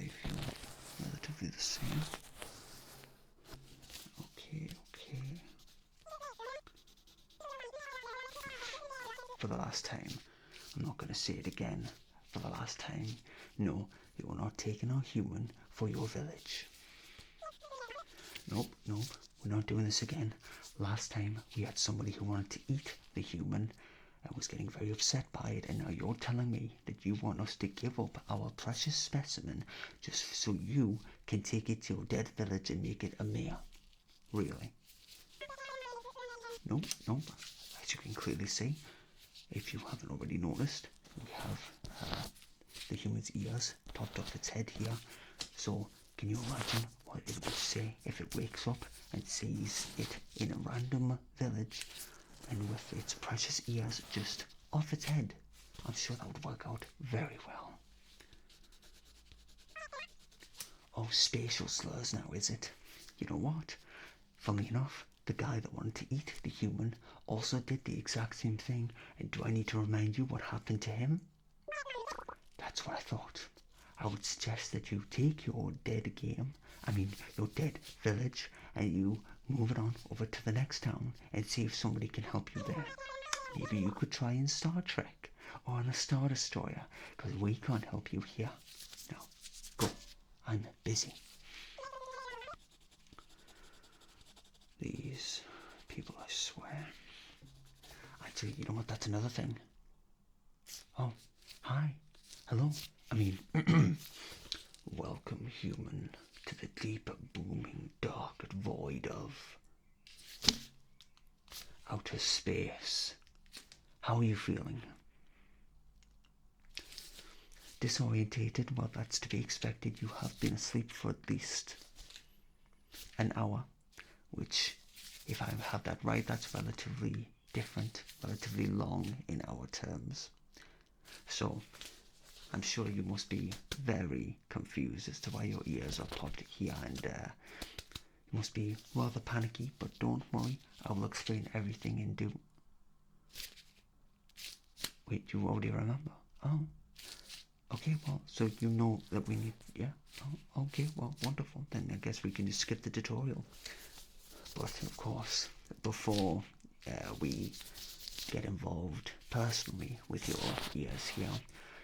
feel relatively the same. Okay. For the last time, I'm not going to say it again. For the last time, no, you are not taking our human for your village. Nope, we're not doing this again. Last time, we had somebody who wanted to eat the human and was getting very upset by it, and now you're telling me that you want us to give up our precious specimen just so you can take it to your dead village and make it a mare. Really? Nope. As you can clearly see, if you haven't already noticed, we have the human's ears topped off its head here. So can you imagine what it would say if it wakes up and sees it in a random village and with its precious ears just off its head? I'm sure that would work out very well. Oh, spatial slurs now, is it? You know what? Funnily enough, the guy that wanted to eat the human also did the exact same thing, and do I need to remind you what happened to him? That's what I thought. I would suggest that you take your dead village, and you move it on over to the next town and see if somebody can help you there. Maybe you could try in Star Trek or on a Star Destroyer, because we can't help you here. Now, go. I'm busy. These people, I swear. Actually, you know what? That's another thing. Oh, hi. Hello. Welcome, human, to the deep, booming, dark void of outer space. How are you feeling? Disorientated? Well, that's to be expected. You have been asleep for at least an hour, which, if I have that right, that's relatively different, relatively long in our terms. So, I'm sure you must be very confused as to why your ears are popped here, and you must be rather panicky, but don't worry, I will explain everything in due. Wait, you already remember? Oh, okay, well, so you know that we need, yeah? Oh, okay, well, wonderful, then I guess we can just skip the tutorial. But, of course, before we get involved personally with your ears here,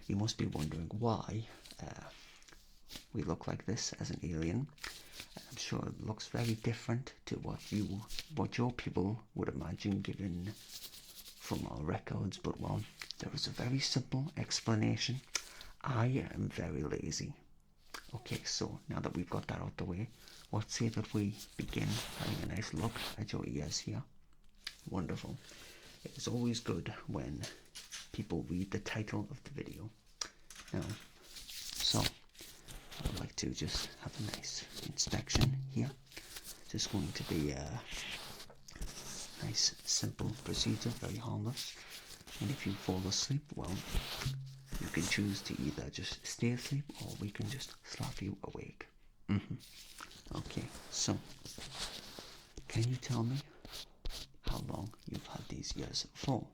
you must be wondering why we look like this as an alien. I'm sure it looks very different to what your people would imagine given from our records, but well, there is a very simple explanation. I am very lazy. Okay, so now that we've got that out the way, let's say that we begin having a nice look at your ears here. Wonderful. It's always good when people read the title of the video. Now, so I'd like to just have a nice inspection here. Just going to be a nice, simple procedure, very harmless. And if you fall asleep, well, you can choose to either just stay asleep or we can just slap you awake. Okay, so can you tell me how long you've had these ears for?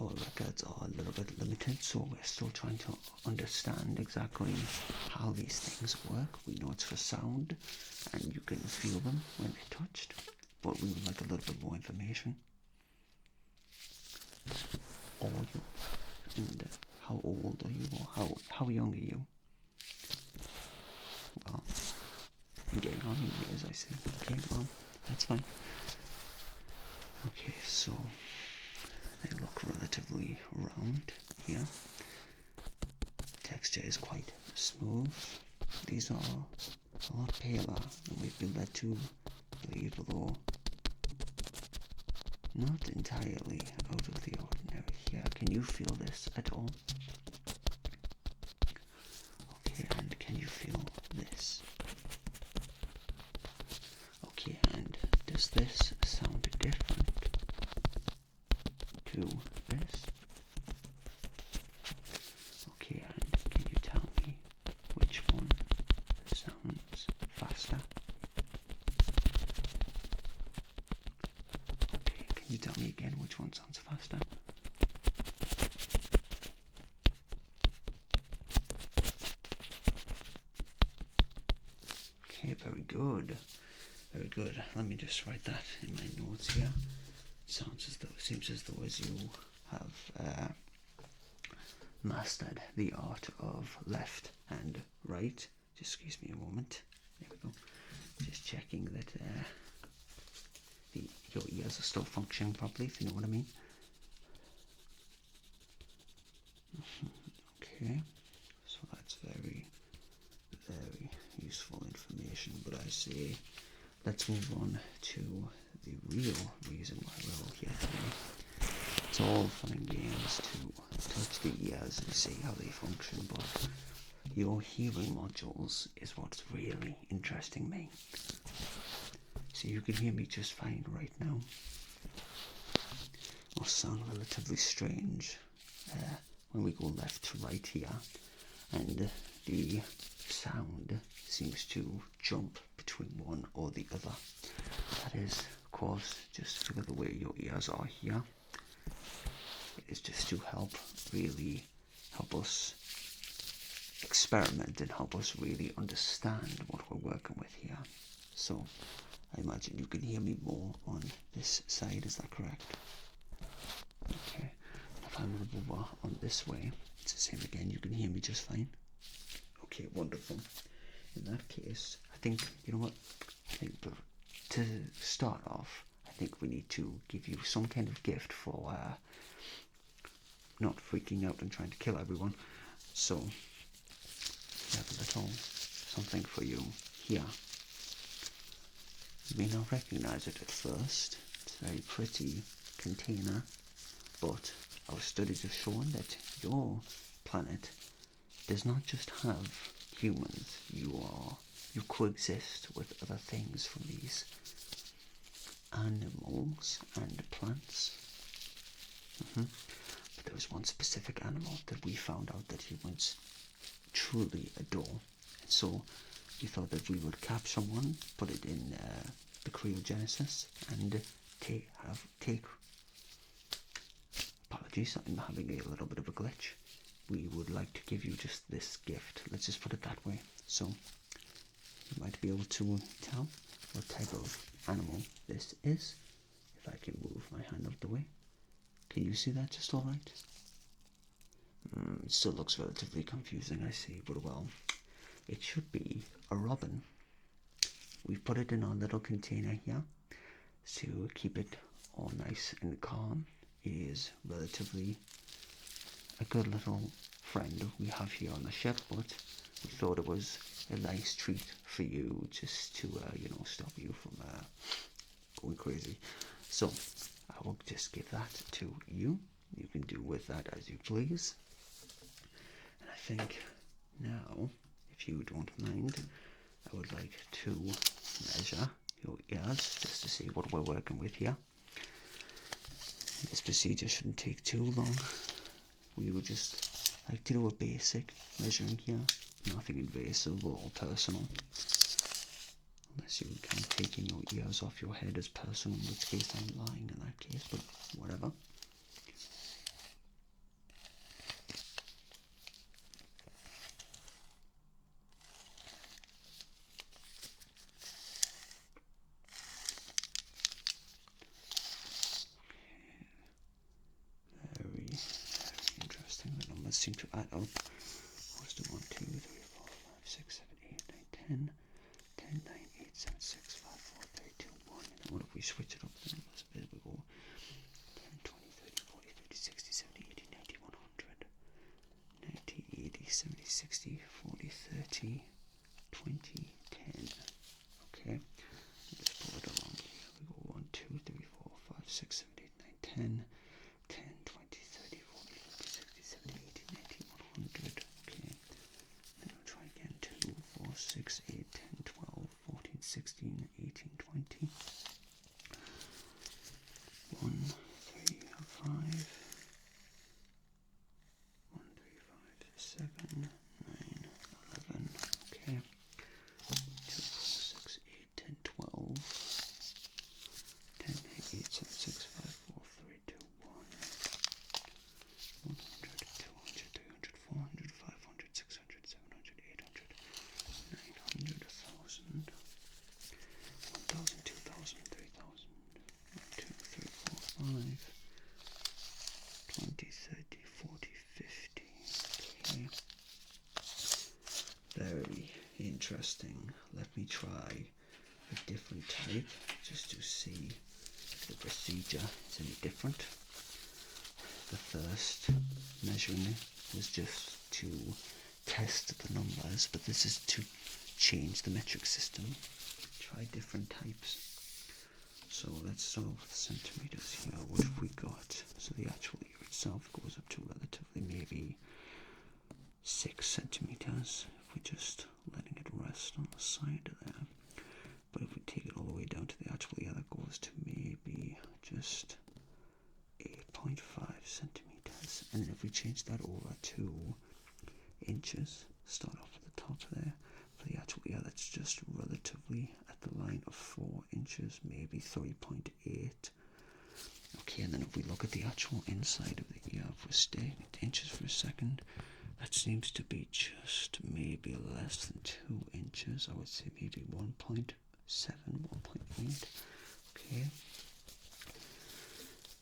Our records are a little bit limited, so we're still trying to understand exactly how these things work. We know it's for sound, and you can feel them when they're touched, but we would like a little bit more information. And how old are you, or how young are you? Well, I'm getting on in years, I see. Okay, well, that's fine. Okay, so they look relatively round here. Texture is quite smooth. These are a lot paler than we've been led to believe, although not entirely out of the ordinary here. Can you feel this at all? Okay, and can you feel this? Okay, and does this sound different to this? Okay, and can you tell me which one sounds faster? Okay, can you tell me again which one sounds faster? good. Very good. Let me just write that in my notes here. Seems as though as you have mastered the art of left and right. Just excuse me a moment. There we go. Just checking that your ears are still functioning properly, if you know what I mean. Okay, so that's very, very useful information. But I say, let's move on to the real reason why we're all here today. It's all fun and games to touch the ears and see how they function, but your hearing modules is what's really interesting me. So you can hear me just fine right now. Will sound relatively strange when we go left to right here, and the sound seems to jump between one or the other. That is, of course, just because of the way your ears are here. It is just to help us experiment and help us really understand what we're working with here. So I imagine you can hear me more on this side, is that correct? Okay, if I move over on this way, it's the same again, you can hear me just fine. Okay, wonderful. In that case, I think, you know what, I think to start off, I think we need to give you some kind of gift for not freaking out and trying to kill everyone. So we have a little something for you here. You may not recognize it at first. It's a very pretty container, but our studies have shown that your planet does not just have humans. You coexist with other things from these animals and plants. But there was one specific animal that we found out that humans truly adore. And so we thought that we would capture one, put it in the cryogenesis, and take. Apologies, I'm having a little bit of a glitch. We would like to give you just this gift. Let's just put it that way. So you might be able to tell what type of animal this is. If I can move my hand out the way. Can you see that just all right? It still looks relatively confusing, I see, but well, it should be a robin. We've put it in our little container here to keep it all nice and calm. It is relatively a good little friend we have here on the ship, but we thought it was a nice treat for you, just to stop you from going crazy. So I will just give that to you. You can do with that as you please. And I think now, if you don't mind, I would like to measure your ears just to see what we're working with here. This procedure shouldn't take too long. We would just like to do a basic measuring here. Nothing invasive or personal. Unless you would count taking your ears off your head as personal, in which case I'm lying in that case, but whatever. Very, very interesting. The numbers seem to add up. Let's do 1, 2, 3, 4, 5, 6, 7, 8, 9, 10. 10, 9, 8, 7, 6, 5, 4, 3, 2, 1. And what if we switch it up then? There we go. 10, 20, 30, 40, 50, 60, 70, 80, 90, 100. 90, 80, 70, 60, 40, 30, 20, 10. Okay. Let's pull it along here. We go 1, 2, 3, 4, 5, 6, 7, 8, 9, 10. 10, 20, 30, 40, 50, 60, 70, 80, 90, 100. Okay. Then we'll try again. 2, 4, 6, 8, 10, 12, 14, 16, 18, 20. 1, 3, 5. 1, 3, 5, 7, 9, 11. Okay. Very interesting. Let me try a different type just to see if the procedure is any different. The first measuring was just to test the numbers, but this is to change the metric system. Try different types. So let's start with centimeters here. What have we got? So the actual ear itself goes up to relatively maybe 6 centimeters. If we're just letting it rest on the side there. But if we take it all the way down to the actual ear, that goes to maybe just 8.5 centimeters. And then if we change that over to inches, start off at the top there. For the actual ear, that's just relatively at the line of 4 inches, maybe 3.8. Okay, and then if we look at the actual inside of the ear, if we're staying at inches for a second, that seems to be just maybe less than 2 inches. I would say maybe 1.7, 1.8. Okay.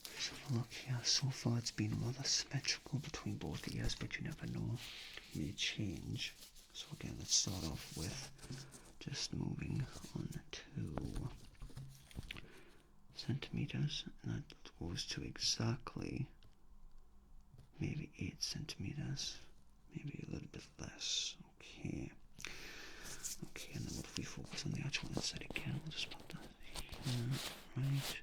Let's have a look here. So far it's been rather symmetrical between both ears, but you never know. It may change. So again, let's start off with just moving on to centimeters, and that goes to exactly maybe 8 centimeters, maybe a little bit less. Okay. Okay, and then what if we focus on the actual inside again? We'll just put that here, right?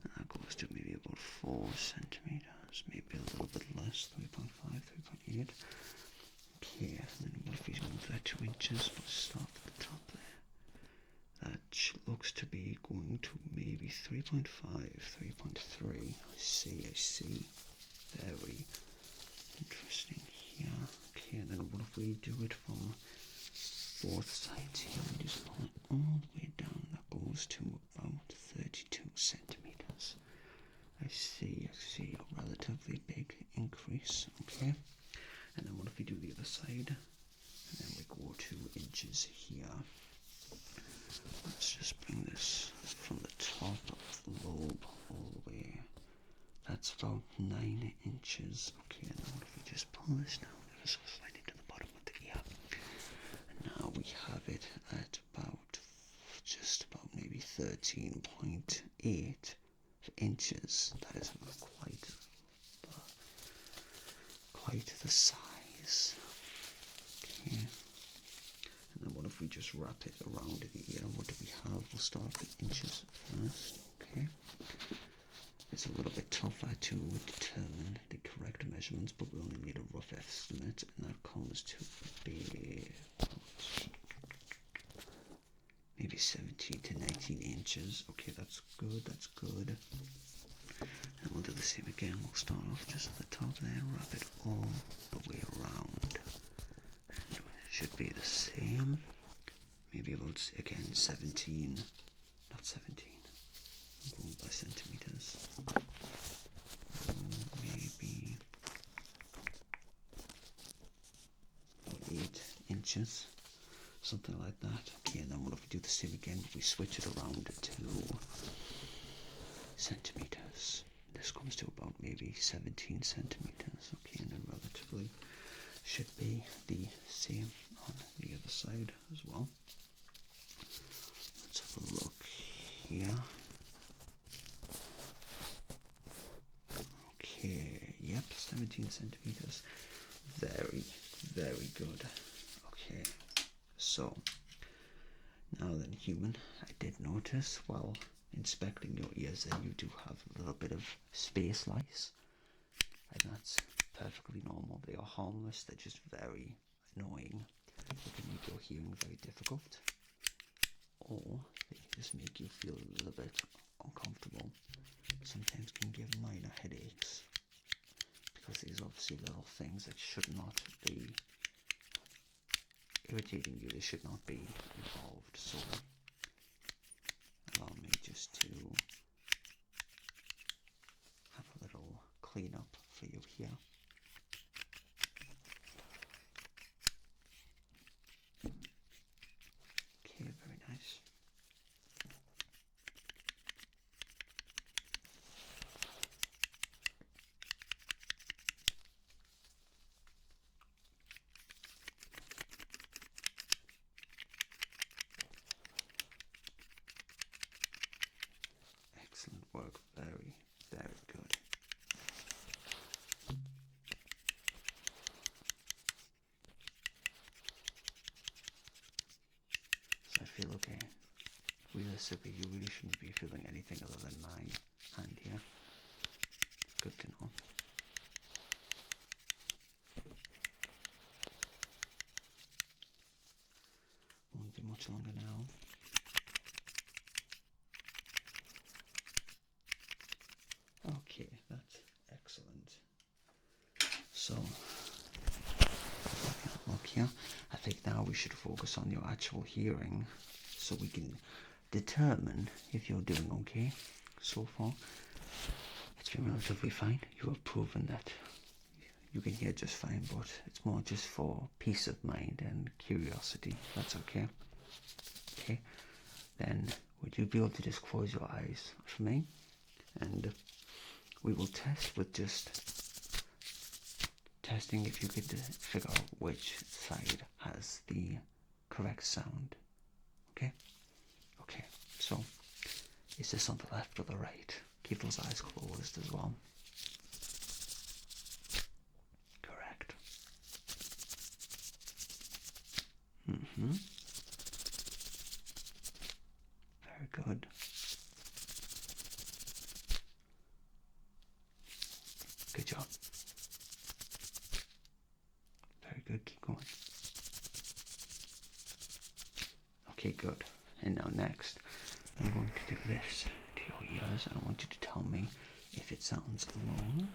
And that goes to maybe about 4 centimeters, maybe a little bit less, 3.5, 3.8. Okay, and then what if we move that 2 inches? We'll start at the top there. That looks to be going to maybe 3.5, 3.3. I see. Very interesting here. Okay, and then what if we do it from both sides here? We just pull it all the way down. That goes to about 32 centimeters. I see a relatively big increase. Okay. And then what if we do the other side? And then we go to inches here. Let's just bring this from the top of the lobe all the way. That's about 9 inches. Okay, and then what if we just pull this down ever so slightly to the bottom of the ear? And now we have it at just about maybe 13.8 inches. That is quite the size. Okay. And then what if we just wrap it around the ear? What do we have? We'll start with inches first. Okay. It's a little bit tougher to determine the correct measurements, but we only need a rough estimate, and that comes to be maybe 17 to 19 inches. Okay, that's good. And we'll do the same again. We'll start off just at the top there, wrap it all the way around. And it should be the same. Maybe about, again, 17. Not 17. I'm going by centimeters. Maybe about 8 inches. Something like that. Okay, and then what if we do the same again? If we switch it around to centimeters. This comes to about maybe 17 centimeters. Okay, and then relatively should be the same on the other side as well. Let's have a look here. Okay, yep, 17 centimeters. Very, very good. Okay, so now then, human, I did notice while inspecting your ears that you do have a little bit of space lice, and that's perfectly normal. They are harmless, they're just very annoying. They can make your hearing very difficult, or they can just make you feel a little bit uncomfortable. Sometimes can give minor headaches, because these are obviously little things that should not be irritating you, they should not be involved. So allow me just to have a little clean up for you here. Okay, very nice. feel okay? Realistically, you really shouldn't be feeling anything other than my hand here. Good to know. Won't be much longer now. Okay, that's excellent. So, look here. I think now we should focus on your actual hearing so we can determine if you're doing okay. So far, it's been relatively fine. You have proven that you can hear just fine, but it's more just for peace of mind and curiosity. That's okay. Okay, then would you be able to just close your eyes for me? And we will test with just testing if you could figure out which side has the correct sound. Okay? Okay, so is this on the left or the right? Keep those eyes closed as well. Correct. Very good. Good job. Very good, keep going. Okay, good. And now next, I'm going to do this to your ears, and I want you to tell me if it sounds long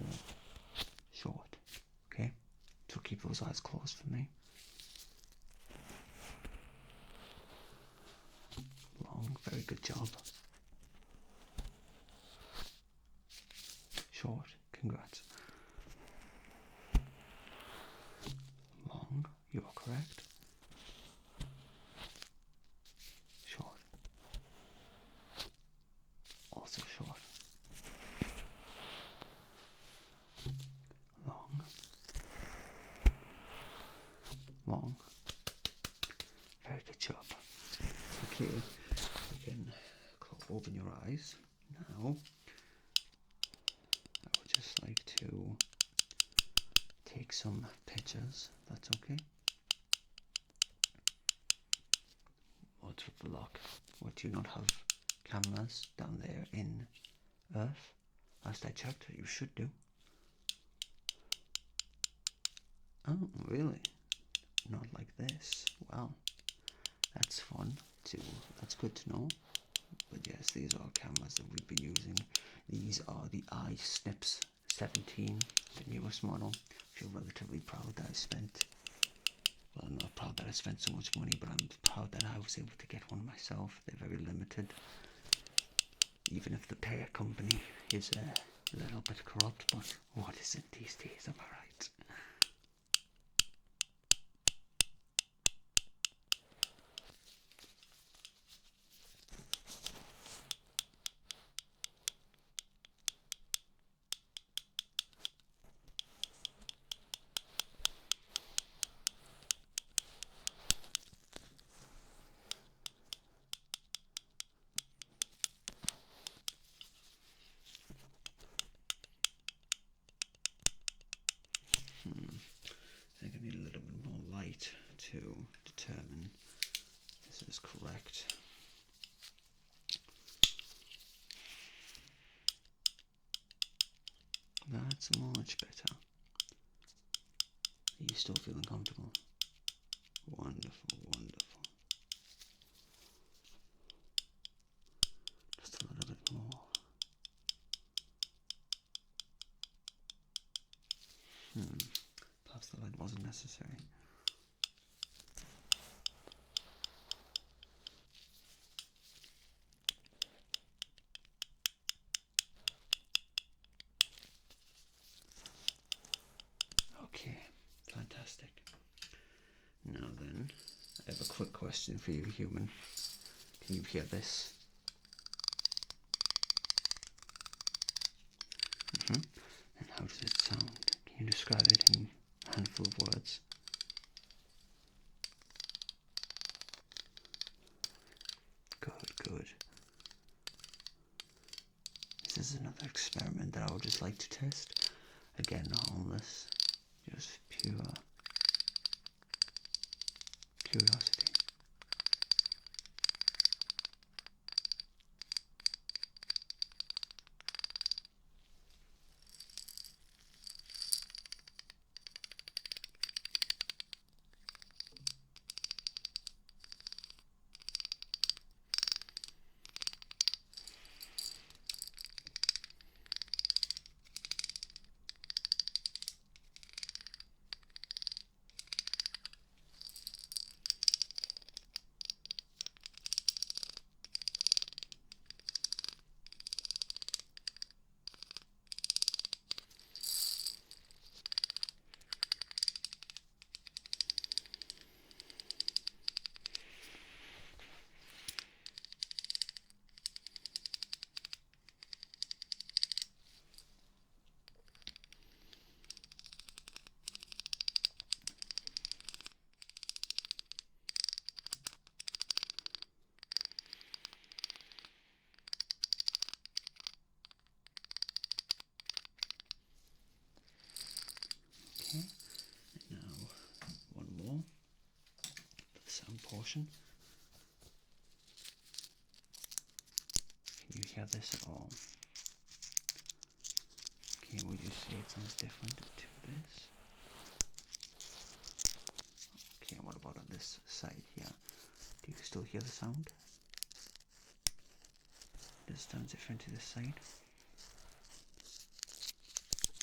or short. Okay? So keep those eyes closed for me. Long, very good job. Short, congrats. Long, you are correct. Short. Also short. Long. Long. Very good job. Okay, you can open your eyes. Now, I would just like to take some pictures. That's okay. What's with the lock? What, do you not have cameras down there in Earth? Last I checked, you should do. Oh, really? Not like this. Well, that's fun too. That's good to know. But yes, these are cameras that we've been using. These are the iSnips 17, the newest model. I feel relatively proud that I spent, well, I'm not proud that I spent so much money, but I'm proud that I was able to get one myself. They're very limited. Even if the parent company is a little bit corrupt, but what isn't these days, am I right? I think I need a little bit more light to determine this is correct. That's much better. Are you still feeling comfortable? Wonderful, wonderful. Just a little bit more. Perhaps the light wasn't necessary. Okay, fantastic. Now then, I have a quick question for you, human. Can you hear this? And how does it sound? Can you describe it in a handful of words? Good, good. This is another experiment that I would just like to test. Again, harmless, just pure curiosity. distortion. Can you hear this at all? Okay, would you say it sounds different to this? Okay, what about on this side here? Do you still hear the sound? Does it sound different to this side?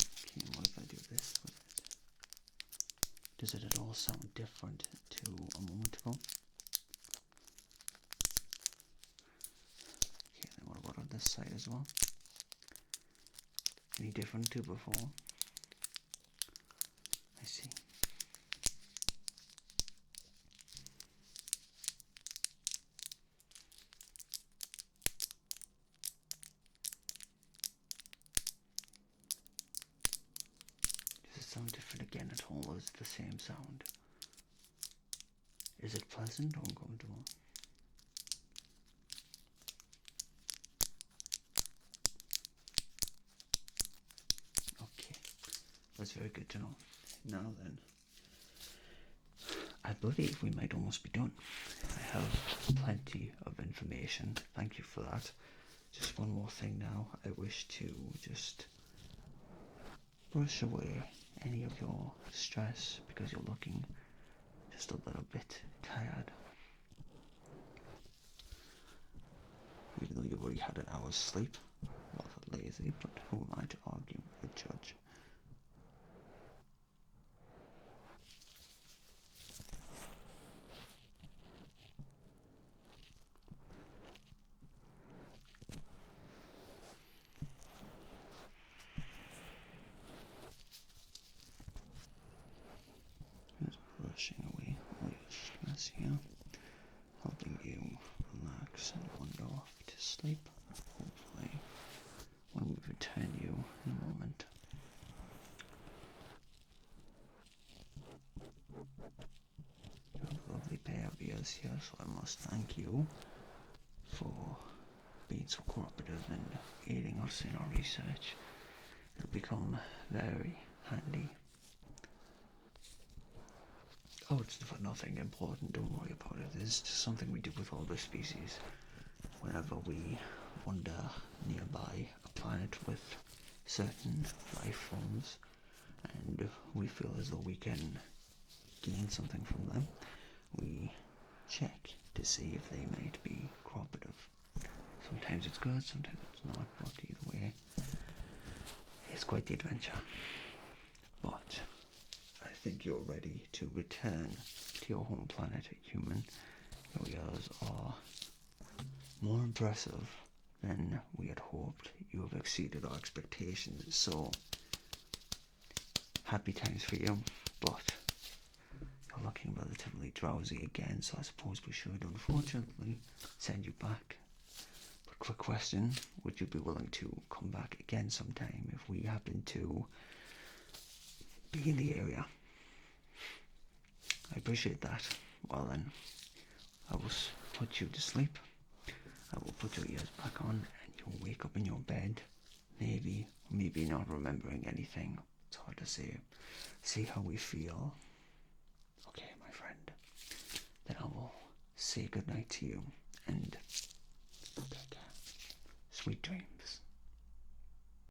Okay, and what if I do this with it? Does it at all sound different to a moment ago? Okay, then what about on this side as well? Any different to before? I see. Does it sound different again at all, or is it the same sound? Is it pleasant or uncomfortable? Okay, that's very good to know. Now then, I believe we might almost be done. I have plenty of information. Thank you for that. Just one more thing now. I wish to just brush away any of your stress because you're looking just a little bit tired. Even though you've already had an hour's sleep. Rather lazy, but who am I to argue or judge? Just brushing away all your stress here, helping you relax and wander off to sleep. Hopefully, when we return you in a moment. You have a lovely pair of ears here, so I must thank you for being so cooperative and aiding us in our research. It'll become very handy. Oh, it's for nothing important, don't worry about it. It's just something we do with all the species. Whenever we wander nearby a planet with certain life forms, and we feel as though we can gain something from them, we check to see if they might be cooperative. Sometimes it's good, sometimes it's not, but either way, it's quite the adventure. But I think you're ready to return to your home planet, human. Your ears are more impressive than we had hoped. You have exceeded our expectations, so happy times for you, but you're looking relatively drowsy again, so I suppose we should unfortunately send you back. But quick question, would you be willing to come back again sometime if we happen to be in the area? I appreciate that. Well then, I will put you to sleep. I will put your ears back on and you'll wake up in your bed. Maybe not remembering anything. It's hard to say. See how we feel. Okay, my friend. Then I will say goodnight to you and take care. Sweet dreams.